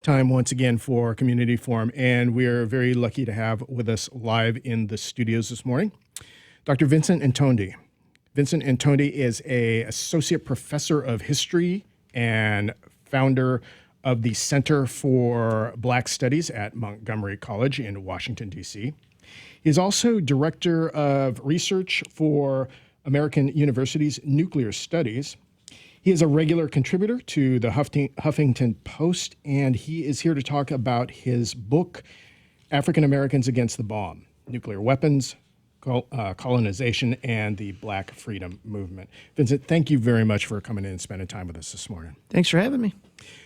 time once again for Community Forum, and we are very lucky to have with us live in the studios this morning Dr. Vincent Intondi. Vincent Intondi is an associate professor of history and founder of the Center for Black Studies at Montgomery College in Washington, D.C. He is also director of research for American University's Nuclear Studies. He is a regular contributor to the Huffington Post, and he is here to talk about his book, African Americans Against the Bomb, Nuclear Weapons, Colonization, and the Black Freedom Movement. Vincent, thank you very much for coming in and spending time with us this morning. Thanks for having me.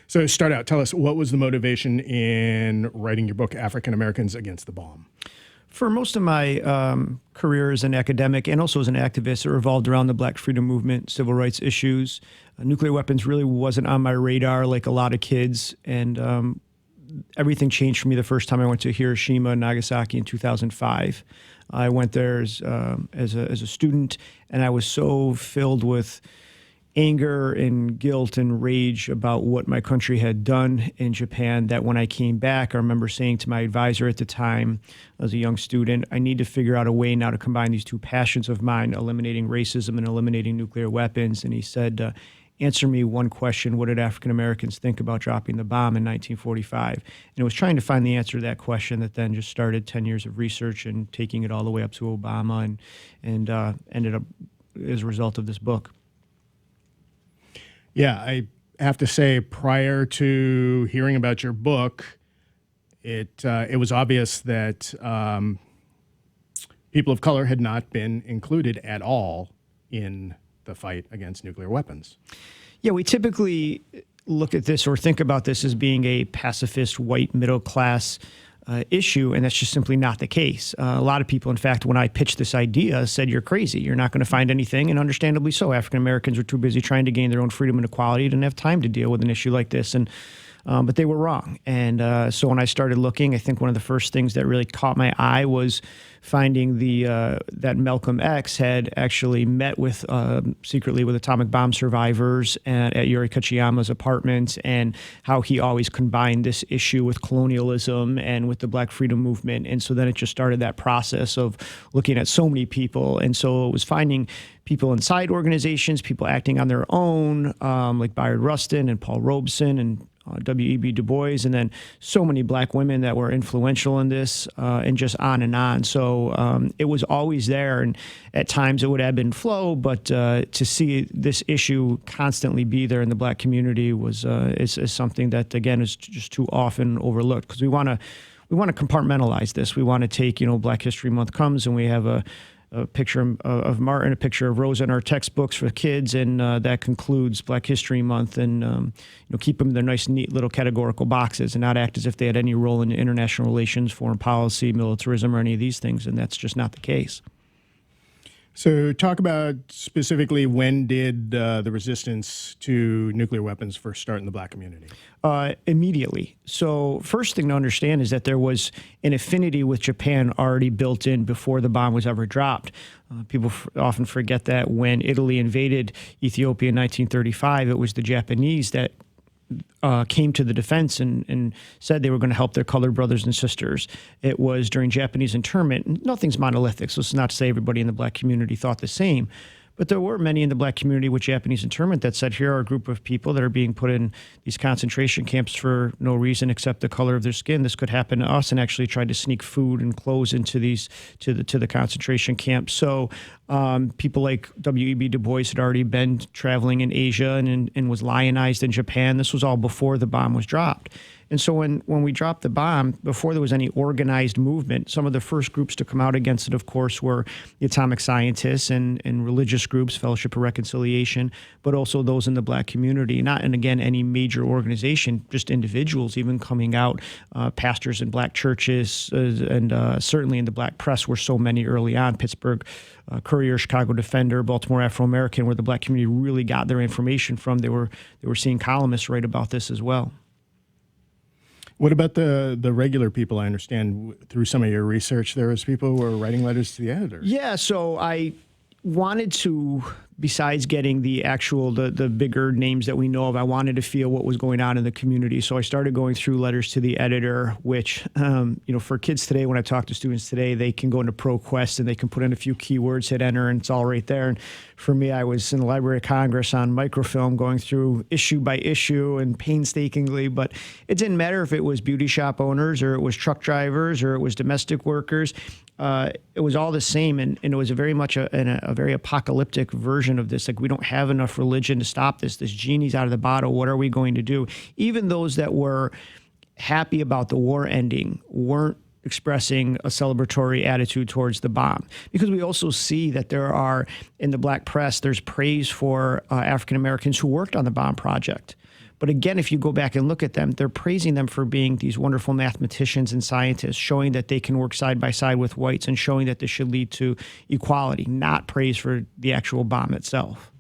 So to start out, tell us, what was the motivation in writing your book, African Americans Against the Bomb? For most of my career as an academic and also as an activist, it revolved around the Black Freedom Movement, civil rights issues. Nuclear weapons really wasn't on my radar like a lot of kids, and everything changed for me the first time I went to Hiroshima and Nagasaki in 2005. I went there as a student, and I was so filled with anger and guilt and rage about what my country had done in Japan that when I came back, I remember saying to my advisor at the time, as a young student, I need to figure out a way now to combine these two passions of mine, eliminating racism and eliminating nuclear weapons. And he said, answer me one question: what did African Americans think about dropping the bomb in 1945? And it was trying to find the answer to that question that then just started 10 years of research and taking it all the way up to Obama and ended up as a result of this book. Yeah, I have to say, prior to hearing about your book, it was obvious that people of color had not been included at all in the fight against nuclear weapons. Yeah, we typically look at this or think about this as being a pacifist, white, middle-class issue, and that's just simply not the case. A lot of people, in fact, when I pitched this idea, said, you're crazy. You're not going to find anything, and understandably so. African Americans were too busy trying to gain their own freedom and equality, didn't have time to deal with an issue like this, and but they were wrong. And so when I started looking, I think one of the first things that really caught my eye was finding that Malcolm X had actually met with secretly with atomic bomb survivors at Yuri Kochiyama's apartment, and how he always combined this issue with colonialism and with the Black Freedom Movement. And so then it just started that process of looking at so many people. And so it was finding people inside organizations, people acting on their own, like Byard Reston and Paul Robeson and W.E.B. Du Bois, and then so many Black women that were influential in this, and just on and on. So it was always there, and at times it would ebb and flow, but to see this issue constantly be there in the Black community was is something that, again, is just too often overlooked, because we want to compartmentalize this. We want to take, Black History Month comes and we have a picture of Martin, a picture of Rosa in our textbooks for kids, and that concludes Black History Month, and keep them in their nice, neat little categorical boxes and not act as if they had any role in international relations, foreign policy, militarism, or any of these things, and that's just not the case. So talk about specifically, when did the resistance to nuclear weapons first start in the Black community? Immediately. So first thing to understand is that there was an affinity with Japan already built in before the bomb was ever dropped. People often forget that when Italy invaded Ethiopia in 1935, it was the Japanese that came to the defense and said they were going to help their colored brothers and sisters. It was during Japanese internment. Nothing's monolithic, so it's not to say everybody in the Black community thought the same. But there were many in the Black community with Japanese internment that said, here are a group of people that are being put in these concentration camps for no reason except the color of their skin. This could happen to us, and actually tried to sneak food and clothes into these to the concentration camps. So people like W.E.B. Du Bois had already been traveling in Asia and was lionized in Japan. This was all before the bomb was dropped. And so when we dropped the bomb, before there was any organized movement, some of the first groups to come out against it, of course, were the atomic scientists and religious groups, Fellowship of Reconciliation, but also those in the Black community. Not, and again, any major organization, just individuals even coming out, pastors in Black churches, and certainly in the Black press were so many early on. Pittsburgh Courier, Chicago Defender, Baltimore Afro-American, where the Black community really got their information from. They were seeing columnists write about this as well. What about the regular people? I understand through some of your research, there was people who were writing letters to the editor. Yeah, so I wanted to besides getting the bigger names that we know of, I wanted to feel what was going on in the community. So I started going through letters to the editor, which, for kids today, when I talk to students today, they can go into ProQuest and they can put in a few keywords, hit enter, and it's all right there. And for me, I was in the Library of Congress on microfilm going through issue by issue and painstakingly, but it didn't matter if it was beauty shop owners or it was truck drivers or it was domestic workers. It was all the same, and it was a very much a very apocalyptic version of this. Like, we don't have enough religion to stop this. This genie's out of the bottle. What are we going to do? Even those that were happy about the war ending weren't expressing a celebratory attitude towards the bomb, because we also see that there are, in the black press, there's praise for African Americans who worked on the bomb project. But again, if you go back and look at them, they're praising them for being these wonderful mathematicians and scientists, showing that they can work side by side with whites and showing that this should lead to equality, not praise for the actual bomb itself.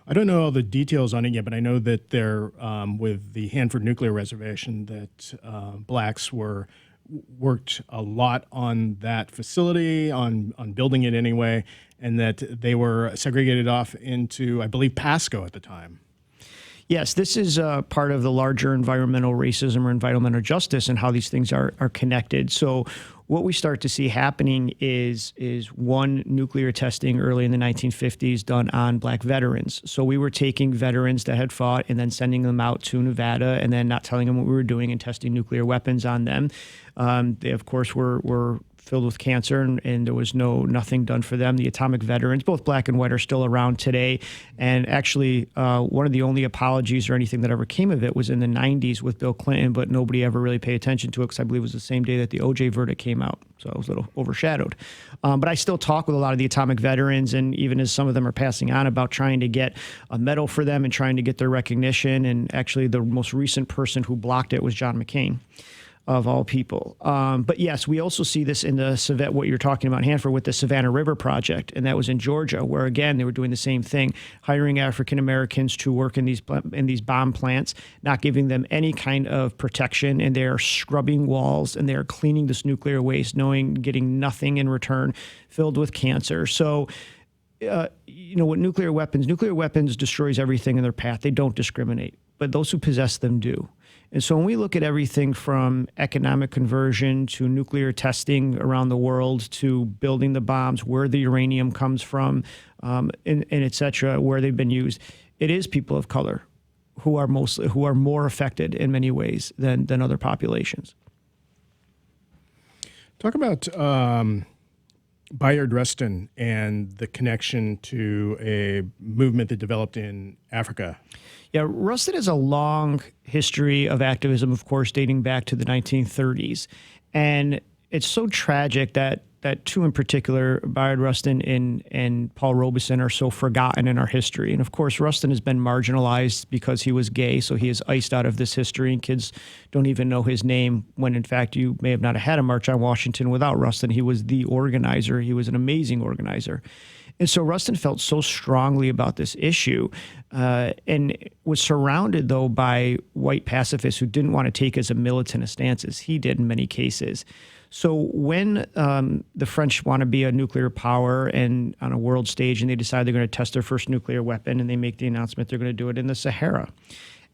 I don't know all the details on it yet, but I know that there, with the Hanford Nuclear Reservation, that blacks worked a lot on that facility, on building it anyway, and that they were segregated off into, I believe, Pasco at the time. Yes, this is part of the larger environmental racism or environmental justice and how these things are connected. So what we start to see happening is one, nuclear testing early in the 1950s done on black veterans. So we were taking veterans that had fought and then sending them out to Nevada and then not telling them what we were doing and testing nuclear weapons on them. They, of course, were filled with cancer, and there was nothing done for them. The atomic veterans, both black and white, are still around today. And actually, one of the only apologies or anything that ever came of it was in the 90s with Bill Clinton, but nobody ever really paid attention to it because I believe it was the same day that the OJ verdict came out. So it was a little overshadowed. But I still talk with a lot of the atomic veterans, and even as some of them are passing on, about trying to get a medal for them and trying to get their recognition. And actually, the most recent person who blocked it was John McCain, of all people. But yes, we also see this in what you're talking about in Hanford with the Savannah River Project, and that was in Georgia, where again they were doing the same thing, hiring African Americans to work in these bomb plants, not giving them any kind of protection, and they're scrubbing walls and they're cleaning this nuclear waste, getting nothing in return, filled with cancer. So. What nuclear weapons destroys everything in their path. They don't discriminate, but those who possess them do. And so when we look at everything from economic conversion to nuclear testing around the world to building the bombs, where the uranium comes from, and et cetera, where they've been used, it is people of color who are more affected in many ways than other populations. Talk about Byard Reston and the connection to a movement that developed in Africa. Yeah, Reston has a long history of activism, of course, dating back to the 1930s. And it's so tragic that two in particular, Byard Reston and Paul Robeson, are so forgotten in our history. And of course, Reston has been marginalized because he was gay, so he is iced out of this history, and kids don't even know his name, when in fact you may have not had a march on Washington without Reston. He was the organizer. He was an amazing organizer. And so Reston felt so strongly about this issue and was surrounded, though, by white pacifists who didn't want to take as a militant a stance as he did in many cases. So when the French want to be a nuclear power and on a world stage, and they decide they're going to test their first nuclear weapon, and they make the announcement they're going to do it in the Sahara.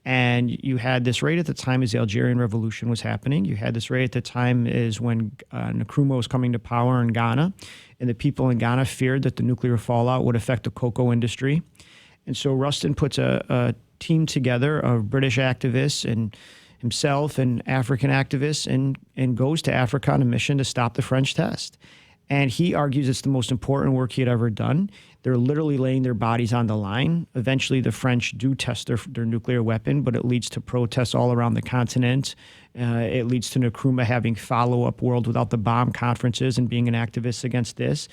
And you had this right at the time as the Algerian Revolution was happening. You had this right at the time is when Nkrumah was coming to power in Ghana, and the people in Ghana feared that the nuclear fallout would affect the cocoa industry. And so Reston puts a team together of British activists and himself and African activists and goes to Africa on a mission to stop the French test. And he argues it's the most important work he had ever done. They're literally laying their bodies on the line. Eventually, the French do test their nuclear weapon, but it leads to protests all around the continent. It leads to Nkrumah having follow-up World Without the Bomb conferences and being an activist against this.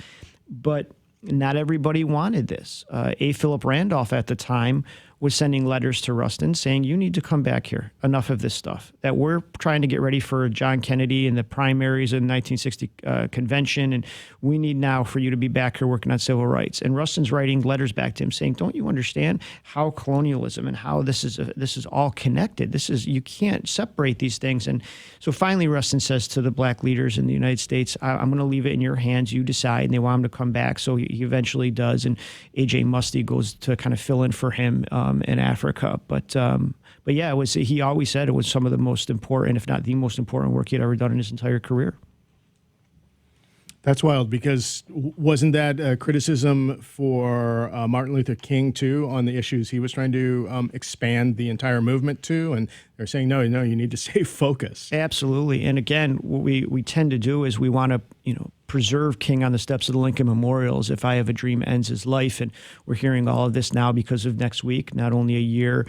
But not everybody wanted this. A. Philip Randolph at the time was sending letters to Reston saying, you need to come back here. Enough of this stuff. That we're trying to get ready for John Kennedy and the primaries in the 1960 convention, and we need now for you to be back here working on civil rights. And Reston's writing letters back to him saying, don't you understand how colonialism and how this is all connected? You can't separate these things. And so finally Reston says to the black leaders in the United States, I'm going to leave it in your hands. You decide. And they want him to come back. So he eventually does. And A.J. Musty goes to kind of fill in for him in Africa. But yeah, he always said it was some of the most important, if not the most important work he had ever done in his entire career. That's wild, because wasn't that a criticism for Martin Luther King, too, on the issues he was trying to expand the entire movement to? And they're saying, no, you need to stay focused. Absolutely. And again, what we tend to do is we want to, preserve King on the steps of the Lincoln Memorials. If I Have a Dream ends his life. And we're hearing all of this now because of next week, not only a year,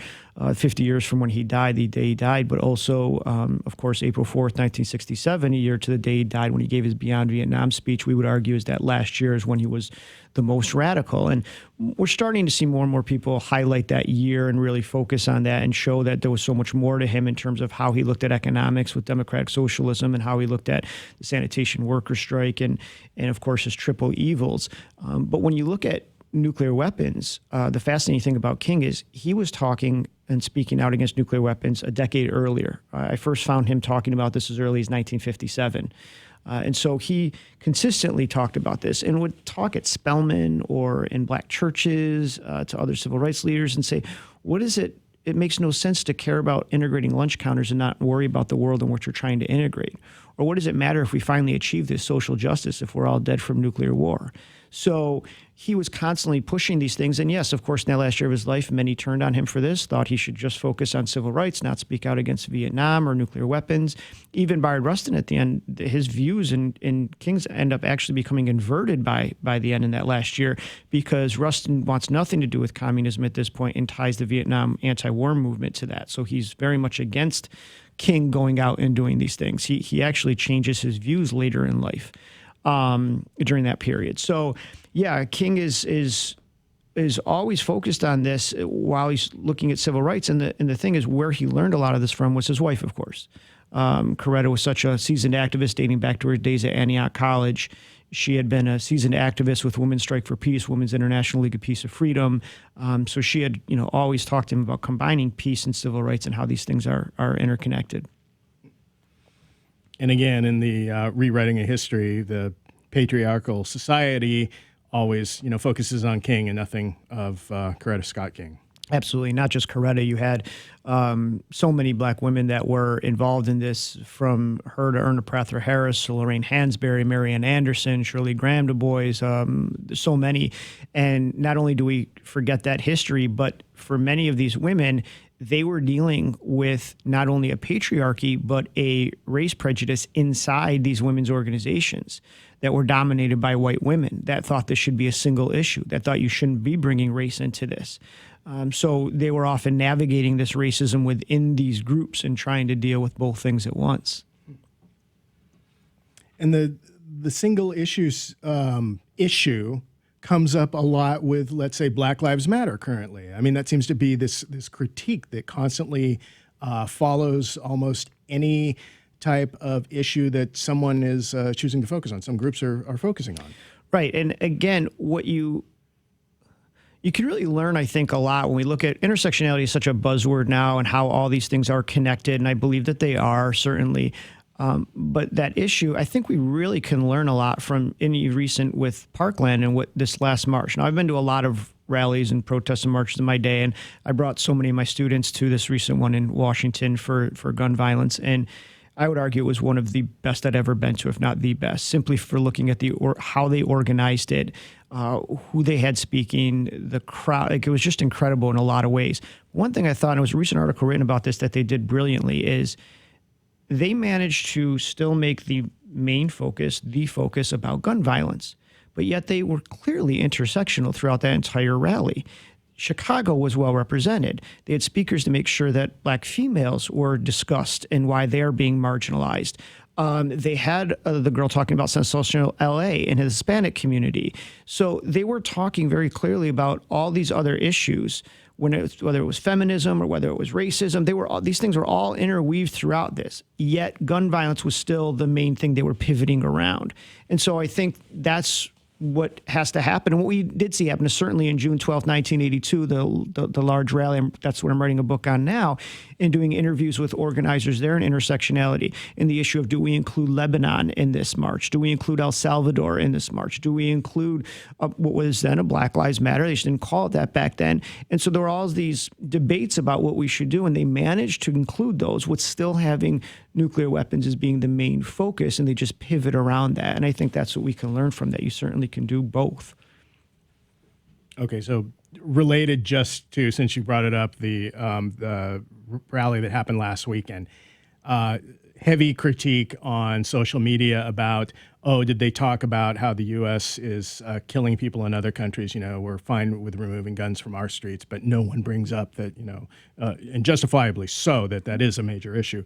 50 years from when he died, the day he died, but also, of course, April 4th, 1967, a year to the day he died when he gave his Beyond Vietnam speech. We would argue is that last year is when he was the most radical. And we're starting to see more and more people highlight that year and really focus on that and show that there was so much more to him in terms of how he looked at economics with democratic socialism and how he looked at the sanitation worker strike and of course, his triple evils. But when you look at nuclear weapons, the fascinating thing about King is he was talking and speaking out against nuclear weapons a decade earlier. I first found him talking about this as early as 1957. And so he consistently talked about this and would talk at Spelman or in black churches to other civil rights leaders and say, what is it? It makes no sense to care about integrating lunch counters and not worry about the world in which you're trying to integrate. Or what does it matter if we finally achieve this social justice if we're all dead from nuclear war? So he was constantly pushing these things. And yes, of course, in that last year of his life, many turned on him for this, thought he should just focus on civil rights, not speak out against Vietnam or nuclear weapons. Even Byard Reston at the end, his views in King's end up actually becoming inverted by the end in that last year, because Reston wants nothing to do with communism at this point and ties the Vietnam anti-war movement to that. So he's very much against King going out and doing these things. He actually changes his views later in life during that period. So yeah, King is always focused on this while he's looking at civil rights. And the thing is, where he learned a lot of this from was his wife, of course. Coretta was such a seasoned activist dating back to her days at Antioch College. She had been a seasoned activist with Women's Strike for Peace, Women's International League of Peace and Freedom. So she had, always talked to him about combining peace and civil rights and how these things are interconnected. And again, in the rewriting of history, the patriarchal society always, focuses on King and nothing of Coretta Scott King. Absolutely. Not just Coretta. You had so many black women that were involved in this, from her to Erna Prather Harris, to Lorraine Hansberry, Marianne Anderson, Shirley Graham Du Bois, so many. And not only do we forget that history, but for many of these women, they were dealing with not only a patriarchy, but a race prejudice inside these women's organizations that were dominated by white women that thought this should be a single issue, that thought you shouldn't be bringing race into this. So they were often navigating this racism within these groups and trying to deal with both things at once. And the single issues issue comes up a lot with, let's say, Black Lives Matter currently. I mean, that seems to be this critique that constantly follows almost any type of issue that someone is choosing to focus on, some groups are focusing on. Right. And again, what you can really learn, I think, a lot when we look at intersectionality is such a buzzword now and how all these things are connected. And I believe that they are, certainly. But that issue, I think we really can learn a lot from any recent with Parkland and what this last march. Now, I've been to a lot of rallies and protests and marches in my day, and I brought so many of my students to this recent one in Washington for gun violence. And I would argue it was one of the best I'd ever been to, if not the best, simply for looking at how they organized it, who they had speaking, the crowd. Like, it was just incredible in a lot of ways. One thing I thought, and it was a recent article written about this that they did brilliantly, is they managed to still make the main focus, the focus about gun violence, but yet they were clearly intersectional throughout that entire rally. Chicago was well represented. They had speakers to make sure that black females were discussed and why they're being marginalized. They had the girl talking about sensational LA in the Hispanic community. So they were talking very clearly about all these other issues whether it was feminism or whether it was racism, these things were all interweaved throughout this. Yet gun violence was still the main thing they were pivoting around. And so I think that's what has to happen. And what we did see happen is certainly in June 12th, 1982, the large rally. That's what I'm writing a book on now, and doing interviews with organizers there in intersectionality, in the issue of, do we include Lebanon in this march? Do we include El Salvador in this march? Do we include what was then a Black Lives Matter? They just didn't call it that back then. And so there were all these debates about what we should do, and they managed to include those with still having nuclear weapons as being the main focus, and they just pivot around that. And I think that's what we can learn from that. You certainly can do both. Okay, so related just to, since you brought it up, the rally that happened last weekend, heavy critique on social media about, oh, did they talk about how the U.S. is killing people in other countries? You know, we're fine with removing guns from our streets, but no one brings up that, you know, and justifiably so, that is a major issue.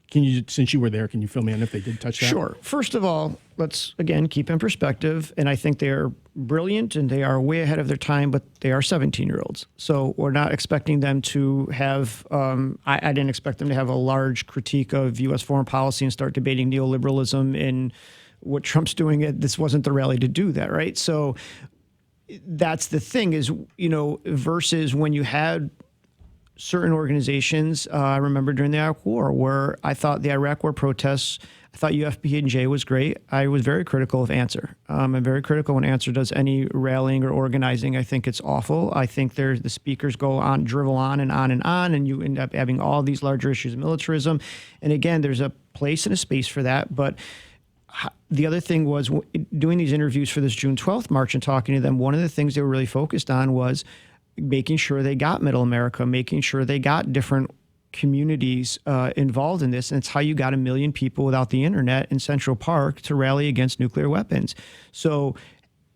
Can you, since you were there, can you fill me in if they did touch that? Sure. First of all, let's, again, keep in perspective. And I think they're brilliant and they are way ahead of their time, but they are 17-year-olds. So we're not expecting them to have, I didn't expect them to have a large critique of U.S. foreign policy and start debating neoliberalism and what Trump's doing. This wasn't the rally to do that, right? So that's the thing is, you know, versus when you had certain organizations, I remember during the Iraq War, where I thought the Iraq War protests, I thought UFPNJ was great. I was very critical of Answer. I'm very critical when Answer does any rallying or organizing. I think it's awful. I think the speakers go on, drivel on, and you end up having all these larger issues of militarism. And again, there's a place and a space for that. But the other thing was, doing these interviews for this June 12th march and talking to them, one of the things they were really focused on was making sure they got Middle America, making sure they got different communities involved in this. And it's how you got 1 million people without the internet in Central Park to rally against nuclear weapons. So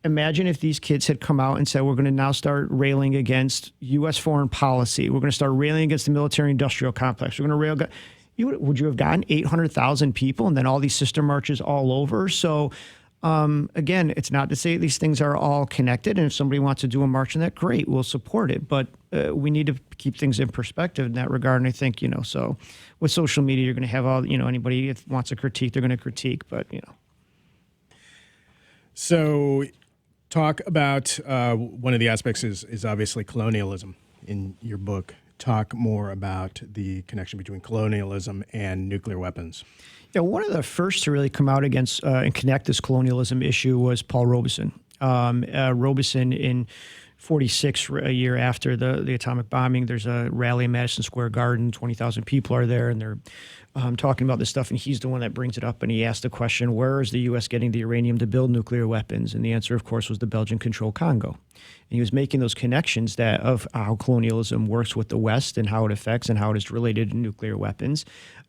imagine if these kids had come out and said, we're going to now start railing against U.S. foreign policy. We're going to start railing against the military-industrial complex. We're going to rail. Would you have gotten 800,000 people and then all these sister marches all over? So again, it's not to say these things are all connected, and if somebody wants to do a march on that, great, we'll support it. But we need to keep things in perspective in that regard. And I think, you know, so with social media, you're going to have all, you know, anybody that wants to critique, they're going to critique, but, you know. So talk about one of the aspects is obviously colonialism in your book. Talk more about the connection between colonialism and nuclear weapons. Yeah, one of the first to really come out against and connect this colonialism issue was Paul Robeson. Robeson in 46, a year after the atomic bombing, there's a rally in Madison Square Garden. 20,000 people are there, and they're talking about this stuff. And he's the one that brings it up. And he asked the question, where is the U.S. getting the uranium to build nuclear weapons? And the answer, of course, was the Belgian-controlled Congo. And he was making those connections of how colonialism works with the West and how it affects and how it is related to nuclear weapons.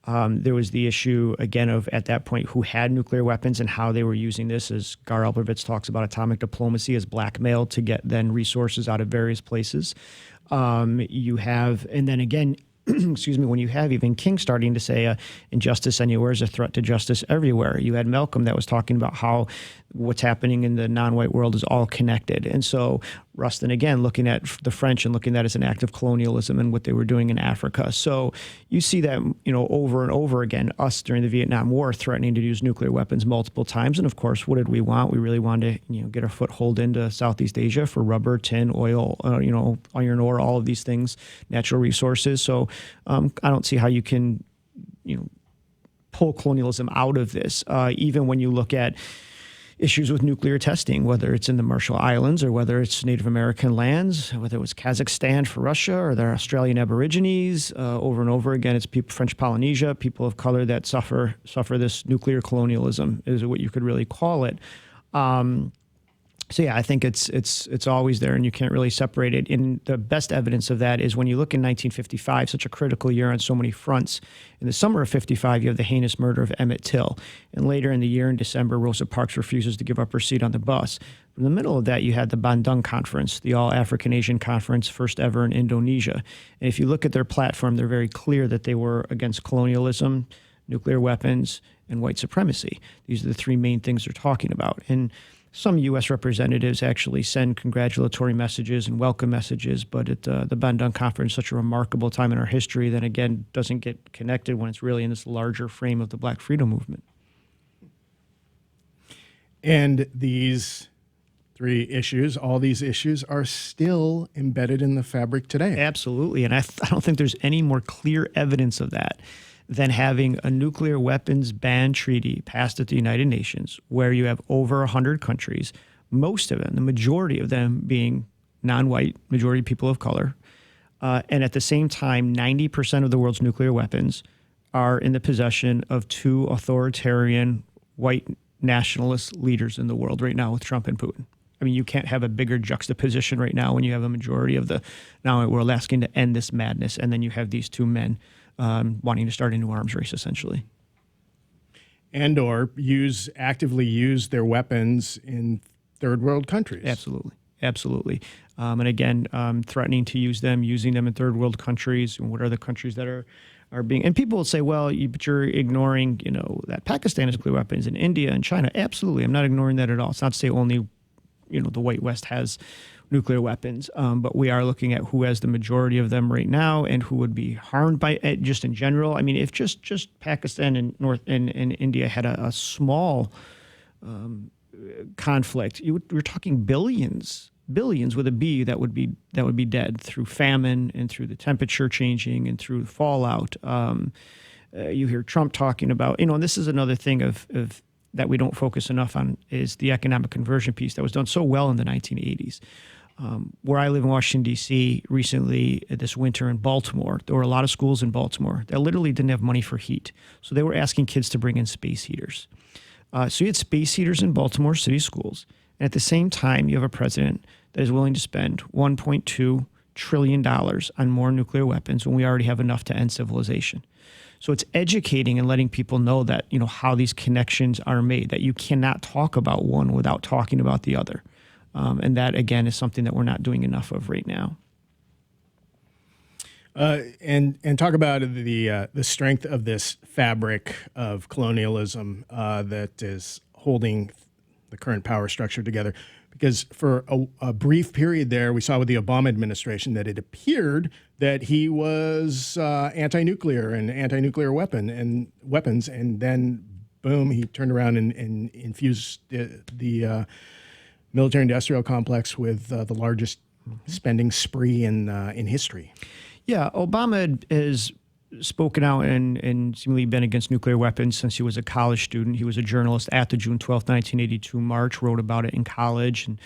There was the issue, again, of at that point who had nuclear weapons and how they were using this, as Gar Alperovitz talks about atomic diplomacy as blackmail to get then resources out of various places. You have, and then again, excuse me, when you have even King starting to say injustice anywhere is a threat to justice everywhere. You had Malcolm that was talking about how what's happening in the non-white world is all connected. And so Reston, again, looking at the French and looking at it as an act of colonialism and what they were doing in Africa. So you see that, you know, over and over again, us during the Vietnam War threatening to use nuclear weapons multiple times. And of course, what did we want? We really wanted to, you know, get a foothold into Southeast Asia for rubber, tin, oil, you know, iron ore, all of these things, natural resources. So I don't see how you can, you know, pull colonialism out of this. Even when you look at issues with nuclear testing, whether it's in the Marshall Islands or whether it's Native American lands, whether it was Kazakhstan for Russia or the Australian Aborigines, over and over again, it's French Polynesia, people of color that suffer this nuclear colonialism is what you could really call it. So yeah, I think it's always there, and you can't really separate it. And the best evidence of that is when you look in 1955, such a critical year on so many fronts. In the summer of 55, you have the heinous murder of Emmett Till. And later in the year, in December, Rosa Parks refuses to give up her seat on the bus. In the middle of that, you had the Bandung Conference, the All-African Asian Conference, first ever in Indonesia. And if you look at their platform, they're very clear that they were against colonialism, nuclear weapons, and white supremacy. These are the three main things they're talking about. And Some U.S. representatives actually send congratulatory messages and welcome messages, but at the Bandung Conference, such a remarkable time in our history, that again doesn't get connected when it's really in this larger frame of the Black freedom movement. And these three issues, all these issues are still embedded in the fabric today. Absolutely. And I don't think there's any more clear evidence of that than having a nuclear weapons ban treaty passed at the United Nations, where you have over 100 countries, most of them, the majority of them being non-white, majority people of color. And at the same time, 90% of the world's nuclear weapons are in the possession of two authoritarian white nationalist leaders in the world right now with Trump and Putin. I mean, you can't have a bigger juxtaposition right now when you have a majority of the now world asking to end this madness, and then you have these two men wanting to start a new arms race, essentially. And or actively use their weapons in third world countries. Absolutely. Absolutely. And again, threatening to use them, using them in third world countries. And what are the countries that are being, and people will say, well, but you're ignoring, that Pakistan has nuclear weapons, and India and China. Absolutely. I'm not ignoring that at all. It's not to say only, the white West has nuclear weapons, but we are looking at who has the majority of them right now and who would be harmed by it just in general. I mean, if just Pakistan and India had a small conflict, we're talking billions with a B that would be dead through famine and through the temperature changing and through fallout. You hear Trump talking about, and this is another thing of that we don't focus enough on, is the economic conversion piece that was done so well in the 1980s. Where I live in Washington, D.C., recently this winter in Baltimore, there were a lot of schools in Baltimore that literally didn't have money for heat. So they were asking kids to bring in space heaters. So you had space heaters in Baltimore city schools. And at the same time, you have a president that is willing to spend $1.2 trillion on more nuclear weapons when we already have enough to end civilization. So it's educating and letting people know that, how these connections are made, that you cannot talk about one without talking about the other. And that, again, is something that we're not doing enough of right now. And talk about the strength of this fabric of colonialism that is holding the current power structure together. Because for a brief period there, we saw with the Obama administration that it appeared that he was anti-nuclear and anti-nuclear weapons, and then boom, he turned around and infused the military-industrial complex with the largest spending spree in history. Yeah, Obama has spoken out and seemingly been against nuclear weapons since he was a college student. He was a journalist at the June 12, 1982 march, wrote about it in college. And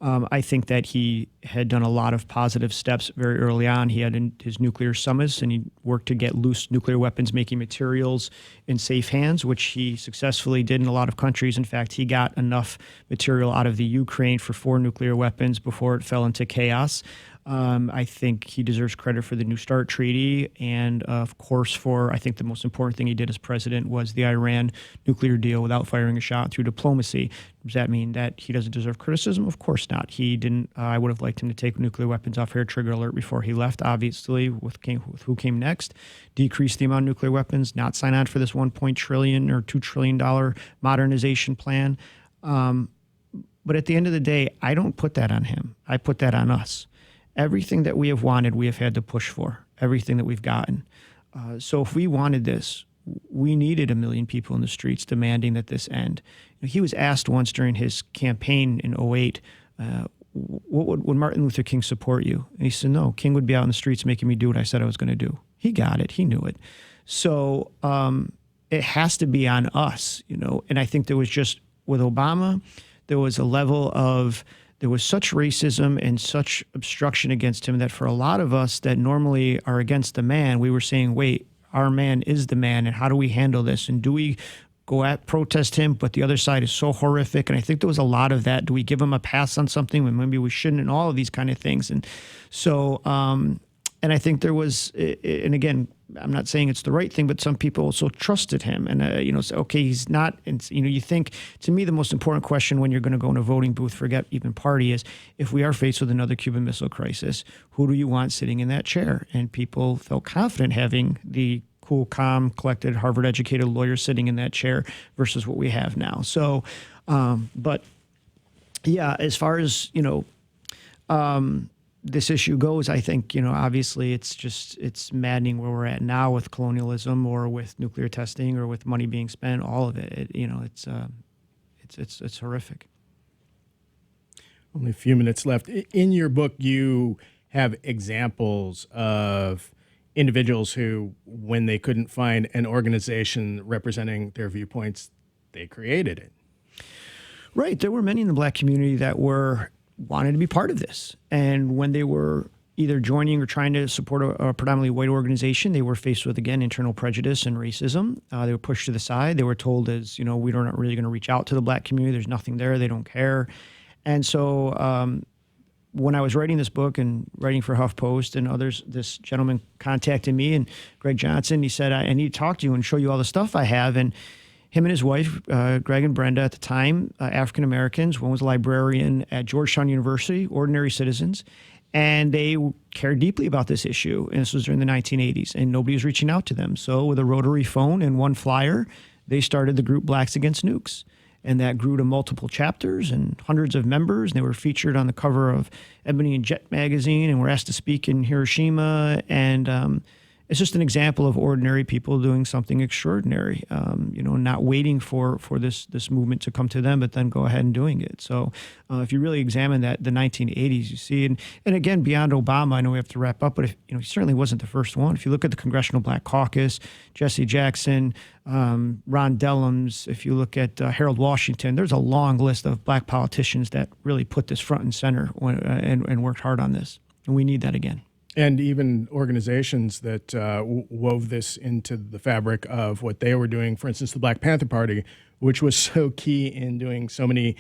I think that he had done a lot of positive steps very early on. He had his nuclear summits, and he worked to get loose nuclear weapons making materials in safe hands, which he successfully did in a lot of countries. In fact, he got enough material out of the Ukraine for 4 nuclear weapons before it fell into chaos. I think he deserves credit for the New START treaty, and of course I think the most important thing he did as president was the Iran nuclear deal without firing a shot through diplomacy. Does that mean that he doesn't deserve criticism? Of course not. He didn't. I would have liked him to take nuclear weapons off hair trigger alert before he left, obviously, with who came next, decrease the amount of nuclear weapons, not sign on for this $1 trillion or $2 trillion modernization plan. But at the end of the day, I don't put that on him. I put that on us. Everything that we have wanted, we have had to push for, everything that we've gotten. So if we wanted this, we needed 1 million people in the streets demanding that this end. He was asked once during his campaign in 2008, would Martin Luther King support you? And he said, no, King would be out in the streets making me do what I said I was going to do. He got it. He knew it. So it has to be on us, and I think there was just, with Obama, there was a level of, there was such racism and such obstruction against him that for a lot of us that normally are against the man, we were saying, wait, our man is the man, and how do we handle this? And do we go at protest him, but the other side is so horrific? And I think there was a lot of that. Do we give him a pass on something when maybe we shouldn't, and all of these kind of things? And so, and I think there was, and again, I'm not saying it's the right thing, but some people also trusted him and, say, okay, he's not, and, you think, to me, the most important question when you're going to go in a voting booth, forget even party, is if we are faced with another Cuban Missile Crisis, who do you want sitting in that chair? And people felt confident having the cool, calm, collected, Harvard-educated lawyer sitting in that chair versus what we have now. So, but Yeah, as far as, this issue goes, I think, obviously it's maddening where we're at now with colonialism or with nuclear testing or with money being spent, all of it. It's horrific. Only a few minutes left. In your book, you have examples of individuals who, when they couldn't find an organization representing their viewpoints, they created it. Right. There were many in the Black community that wanted to be part of this. And when they were either joining or trying to support a predominantly white organization, they were faced with, again, internal prejudice and racism. They were pushed to the side. They were told we don't not really going to reach out to the Black community. There's nothing there. They don't care. And so when I was writing this book and writing for HuffPost and others, this gentleman contacted me, and Greg Johnson, he said, I need to talk to you and show you all the stuff I have. And him and his wife, Greg and Brenda at the time, African Americans. One was a librarian at Georgetown University, ordinary citizens. And they cared deeply about this issue. And this was during the 1980s. And nobody was reaching out to them. So with a rotary phone and one flyer, they started the group Blacks Against Nukes. And that grew to multiple chapters and hundreds of members. And they were featured on the cover of Ebony and Jet magazine and were asked to speak in Hiroshima. And it's just an example of ordinary people doing something extraordinary, not waiting for this movement to come to them, but then go ahead and doing it. So if you really examine that, the 1980s, you see, and again, beyond Obama, I know we have to wrap up, but he certainly wasn't the first one. If you look at the Congressional Black Caucus, Jesse Jackson, Ron Dellums, if you look at Harold Washington, there's a long list of Black politicians that really put this front and center and worked hard on this. And we need that again. And even organizations that wove this into the fabric of what they were doing. For instance, the Black Panther Party, which was so key in doing so many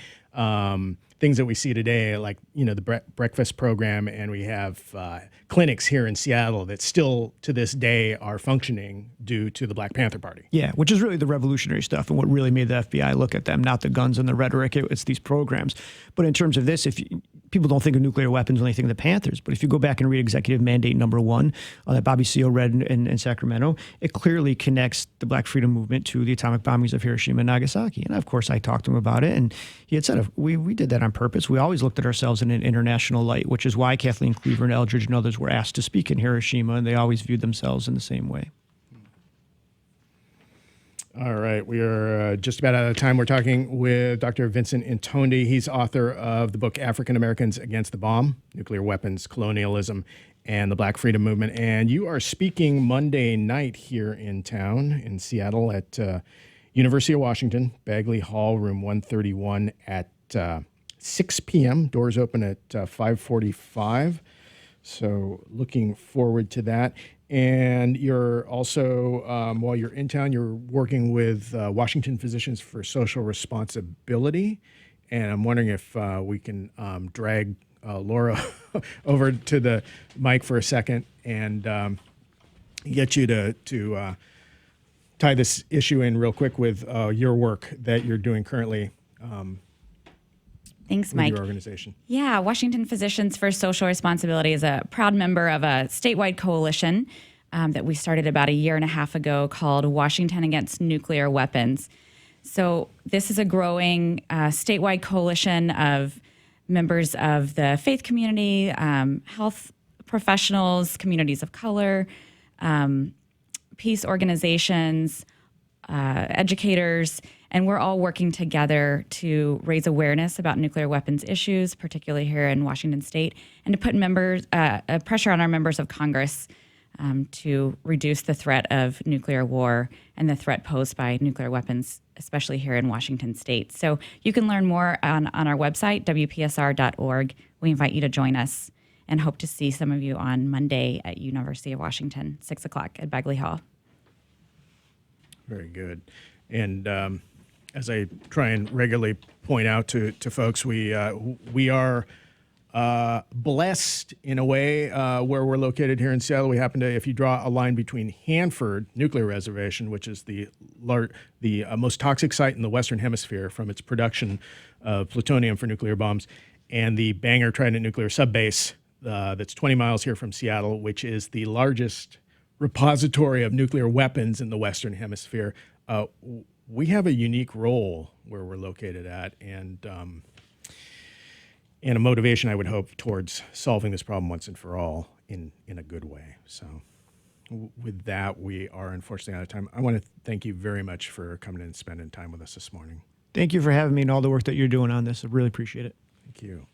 things that we see today, like the breakfast program, and we have clinics here in Seattle that still to this day are functioning due to the Black Panther Party. Yeah, which is really the revolutionary stuff and what really made the FBI look at them, not the guns and the rhetoric. It's these programs. But in terms of this, people don't think of nuclear weapons when they think of the Panthers, but if you go back and read Executive Mandate Number 1 that Bobby Seale read in Sacramento, it clearly connects the Black Freedom Movement to the atomic bombings of Hiroshima and Nagasaki. And of course, I talked to him about it, and he had said, we did that on purpose. We always looked at ourselves in an international light, which is why Kathleen Cleaver and Eldridge and others were asked to speak in Hiroshima, and they always viewed themselves in the same way. All right, we are just about out of time. We're talking with Dr. Vincent Intondi. He's author of the book African Americans Against the Bomb, Nuclear Weapons, Colonialism, and the Black Freedom Movement. And you are speaking Monday night here in town in Seattle at University of Washington, Bagley Hall, room 131 at 6 p.m. Doors open at 5:45. So looking forward to that. And you're also, while you're in town, you're working with Washington Physicians for Social Responsibility. And I'm wondering if we can drag Laura over to the mic for a second and get you to tie this issue in real quick with your work that you're doing currently. Thanks, Mike. Your organization. Yeah, Washington Physicians for Social Responsibility is a proud member of a statewide coalition that we started about a year and a half ago called Washington Against Nuclear Weapons. So this is a growing statewide coalition of members of the faith community, health professionals, communities of color, peace organizations, educators, and we're all working together to raise awareness about nuclear weapons issues, particularly here in Washington State, and to put pressure on our members of Congress to reduce the threat of nuclear war and the threat posed by nuclear weapons, especially here in Washington State. So you can learn more on our website, wpsr.org. We invite you to join us and hope to see some of you on Monday at University of Washington, 6 o'clock at Bagley Hall. Very good. And as I try and regularly point out to folks, we are blessed in a way where we're located here in Seattle. We happen to, if you draw a line between Hanford Nuclear Reservation, which is the most toxic site in the Western Hemisphere from its production of plutonium for nuclear bombs, and the Bangor Trident Nuclear Subbase that's 20 miles here from Seattle, which is the largest repository of nuclear weapons in the Western Hemisphere. We have a unique role where we're located at, and and a motivation, I would hope, towards solving this problem once and for all in a good way. So with that, we are unfortunately out of time. I want to thank you very much for coming in and spending time with us this morning. Thank you for having me and all the work that you're doing on this. I really appreciate it. Thank you.